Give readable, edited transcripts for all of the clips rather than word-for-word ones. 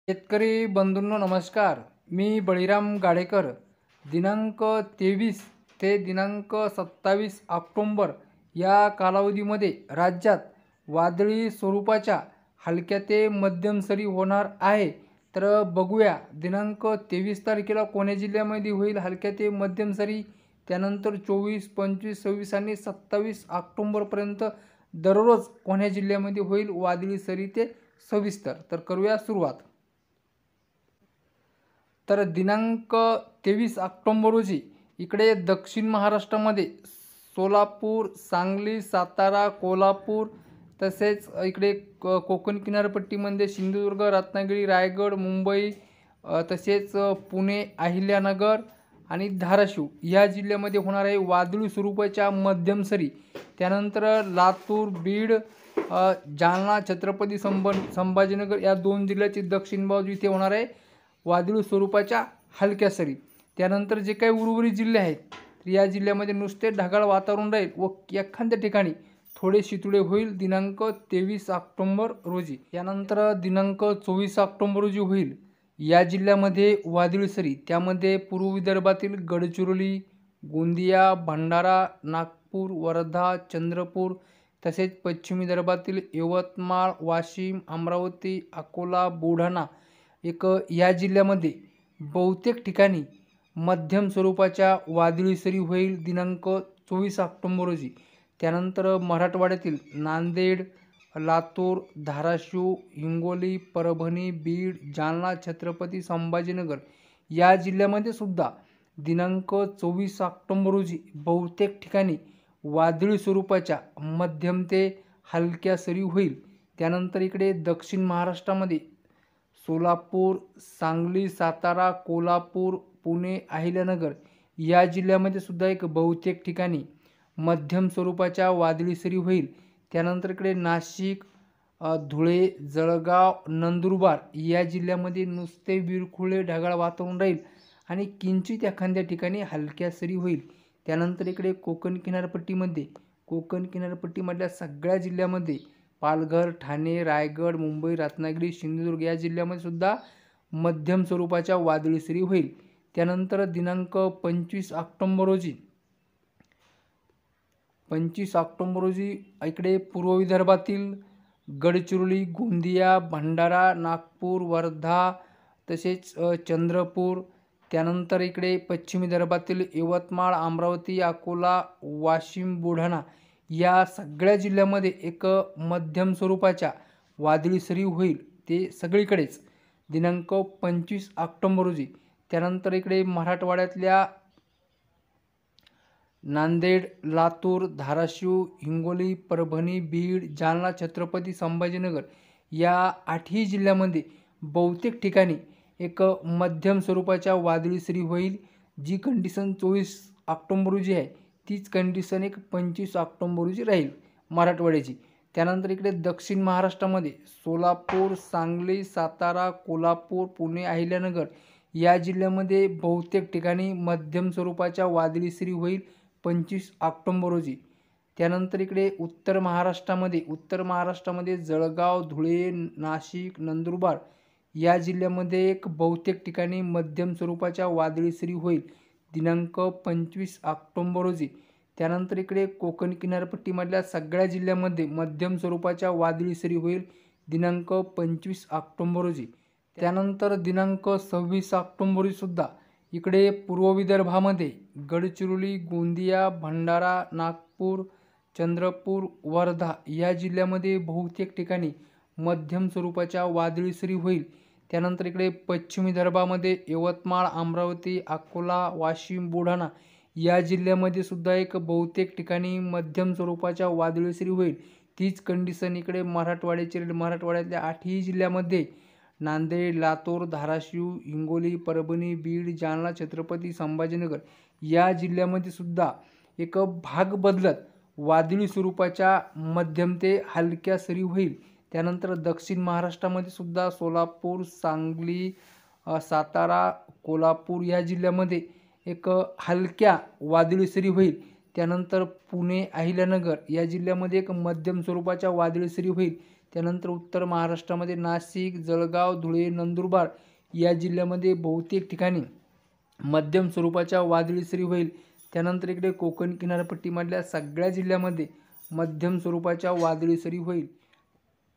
शेतकरी बंधूंनो नमस्कार. मी बळीराम गाडेकर. दिनांक 23 ते दिनांक 27 ऑक्टोंबर या कालावधीमध्ये राज्यात वादळी स्वरूपाच्या हलक्या ते मध्यम सरी होणार आहे. तर बघूया दिनांक 23 तारखेला कोण्या जिल्ह्यामध्ये होईल हलक्या ते मध्यम सरी, त्यानंतर 24, 25, 26 आणि 27 ऑक्टोंबरपर्यंत दररोज कोण्या जिल्ह्यामध्ये होईल वादळी सरी ते सविस्तर. तर करूया सुरुवात. तर दिनांक 23 ऑक्टोंबर रोजी इकडे दक्षिण महाराष्ट्रामध्ये सोलापूर, सांगली, सातारा, कोल्हापूर तसेच इकडे कोकण किनारपट्टीमध्ये सिंधुदुर्ग, रत्नागिरी, रायगड, मुंबई तसेच पुणे, अहिल्यानगर आणि धाराशिव या जिल्ह्यामध्ये होणार आहे वादळी स्वरूपाच्या मध्यम सरी. त्यानंतर लातूर, बीड, जालना, छत्रपती संभाजीनगर या दोन जिल्ह्याची दक्षिण बाजू इथे होणार आहे वादळी स्वरूपाच्या हलक्या सरी. त्यानंतर जे काही उर्वरित जिल्हे आहेत तर या जिल्ह्यामध्ये नुसते ढगाळ वातावरण राहील व एखाद्या ठिकाणी थोडे शितुळे होईल दिनांक 23 ऑक्टोंबर रोजी. यानंतर दिनांक 24 ऑक्टोंबर रोजी होईल या जिल्ह्यामध्ये वादळी सरी. त्यामध्ये पूर्व विदर्भातील गडचिरोली, गोंदिया, भंडारा, नागपूर, वर्धा, चंद्रपूर तसेच पश्चिम विदर्भातील यवतमाळ, वाशिम, अमरावती, अकोला, बुलढाणा या जिल्ह्यामध्ये बहुतेक ठिकाणी मध्यम स्वरूपाच्या वादळी सरी होईल दिनांक 24 ऑक्टोंबर रोजी. त्यानंतर मराठवाड्यातील नांदेड, लातूर, धाराशिव, हिंगोली, परभणी, बीड, जालना, छत्रपती संभाजीनगर या जिल्ह्यामध्ये सुद्धा दिनांक 24 ऑक्टोंबर रोजी बहुतेक ठिकाणी वादळी स्वरूपाच्या मध्यम ते हलक्या सरी होईल. त्यानंतर इकडे दक्षिण महाराष्ट्रामध्ये सोलापूर, सांगली, सातारा, कोल्हापूर, पुणे, अहिल्यानगर या जिल्ह्यामध्ये सुद्धा बहुतेक ठिकाणी मध्यम स्वरूपाच्या वादळी सरी होईल. त्यानंतर इकडे नाशिक, धुळे, जळगाव, नंदुरबार या जिल्ह्यामध्ये नुसते विरखुळे ढगाळ वातावरण राहील आणि किंचित एखाद्या ठिकाणी हलक्या सरी होईल. त्यानंतर इकडे कोकण किनारपट्टीमधल्या सगळ्या जिल्ह्यामध्ये पालघर, ठाणे, रायगड, मुंबई, रत्नागिरी, सिंधुदुर्ग या जिल्ह्यामध्ये सुद्धा मध्यम स्वरूपाच्या वादळी सरी होईल. त्यानंतर दिनांक 25 ऑक्टोंबर रोजी इकडे पूर्व विदर्भातील गडचिरोली, गोंदिया, भंडारा, नागपूर, वर्धा तसेच चंद्रपूर, त्यानंतर इकडे पश्चिम विदर्भातील यवतमाळ, अमरावती, अकोला, वाशिम, बुलढाणा या सगळ्या जिल्ह्यामध्ये मध्यम स्वरूपाच्या वादळी सरी होईल ते सगळीकडेच दिनांक 25 ऑक्टोंबर रोजी. त्यानंतर इकडे मराठवाड्यातल्या नांदेड, लातूर, धाराशिव, हिंगोली, परभणी, बीड, जालना, छत्रपती संभाजीनगर या 8ही जिल्ह्यामध्ये बहुतेक ठिकाणी मध्यम स्वरूपाच्या वादळी सरी होईल. जी कंडिशन 24 ऑक्टोंबर रोजी आहे तीच कंडिशन 25 ऑक्टोंबर रोजी राहील मराठवाड्याची. त्यानंतर इकडे दक्षिण महाराष्ट्रामध्ये सोलापूर, सांगली, सातारा, कोल्हापूर, पुणे, अहिल्यानगर या जिल्ह्यामध्ये बहुतेक ठिकाणी मध्यम स्वरूपाच्या वादळी सरी होईल 25 ऑक्टोंबर रोजी. त्यानंतर इकडे उत्तर महाराष्ट्रामध्ये जळगाव, धुळे, नाशिक, नंदुरबार या जिल्ह्यामध्ये बहुतेक ठिकाणी मध्यम स्वरूपाच्या वादळी सरी होईल दिनांक 25 ऑक्टोंबर रोजी. त्यानंतर इकडे कोकण किनारपट्टीमधल्या सगळ्या जिल्ह्यामध्ये मध्यम स्वरूपाच्या वादळी सरी होईल दिनांक 25 ऑक्टोंबर रोजी. त्यानंतर दिनांक 26 ऑक्टोंबर रोजी सुद्धा इकडे पूर्व विदर्भामध्ये गडचिरोली, गोंदिया, भंडारा, नागपूर, चंद्रपूर, वर्धा या जिल्ह्यामध्ये बहुतेक ठिकाणी मध्यम स्वरूपाच्या वादळी सरी होईल. त्यानंतर इकडे पश्चिम विदर्भामध्ये यवतमाळ, अमरावती, अकोला, वाशिम, बुलढाणा या जिल्ह्यामध्ये सुद्धा बहुतेक ठिकाणी मध्यम स्वरूपाच्या वादळी सरी होईल. तीच कंडिशन इकडे मराठवाड्यातल्या 8ही जिल्ह्यामध्ये नांदेड, लातूर, धाराशिव, हिंगोली, परभणी, बीड, जालना, छत्रपती संभाजीनगर या जिल्ह्यामध्ये सुद्धा भाग बदलत वादळी स्वरूपाच्या मध्यम ते हलक्या सरी होईल. त्यानंतर दक्षिण महाराष्ट्रामध्ये सुद्धा सोलापूर, सांगली, सातारा, कोल्हापूर या जिल्ह्यामध्ये हलक्या वादळी सरी होईल. त्यानंतर पुणे, अहिल्यानगर या जिल्ह्यामध्ये मध्यम स्वरूपाच्या वादळी सरी होईल. त्यानंतर उत्तर महाराष्ट्रामध्ये नाशिक, जळगाव, धुळे, नंदुरबार या जिल्ह्यामध्ये बहुतेक ठिकाणी मध्यम स्वरूपाच्या वादळी सरी होईल. त्यानंतर इकडे कोकण किनारपट्टीमधल्या सगळ्या जिल्ह्यामध्ये मध्यम स्वरूपाच्या वादळी सरी होईल.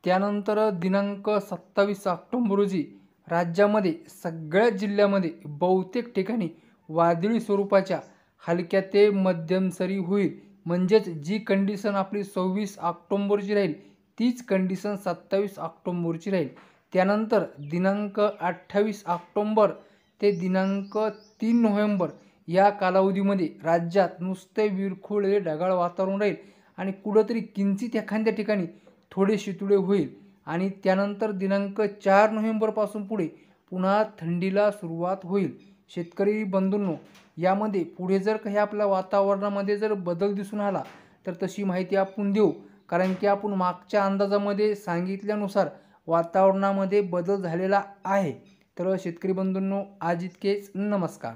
त्यानंतर दिनांक 27 ऑक्टोबर रोजी राज्यामध्ये सगळ्याच जिल्ह्यामध्ये बहुतेक ठिकाणी वादळी स्वरूपाच्या हलक्या ते मध्यम सरी होईल. म्हणजेच जी कंडिशन आपली 26 ऑक्टोबरची राहील तीच कंडिशन 27 ऑक्टोबरची राहील. त्यानंतर दिनांक 28 ऑक्टोबर ते दिनांक 3 नोव्हेंबर या कालावधीमध्ये राज्यात नुसते विरखुळे ढगाळ वातावरण राहील आणि कुठंतरी किंचित एखाद्या ठिकाणी थोडे शितुळे होईल. आणि त्यानंतर दिनांक 4 नोव्हेंबरपासून पुढे पुन्हा थंडीला सुरुवात होईल. शेतकरी बंधूंनो, यामध्ये पुढे जर काही आपल्या वातावरणामध्ये जर बदल दिसून आला तर तशी माहिती आपण देऊ, कारण की आपण मागच्या अंदाजामध्ये सांगितल्यानुसार वातावरणामध्ये बदल झालेला आहे. तर शेतकरी बंधूंनो, आज इतकेच. नमस्कार.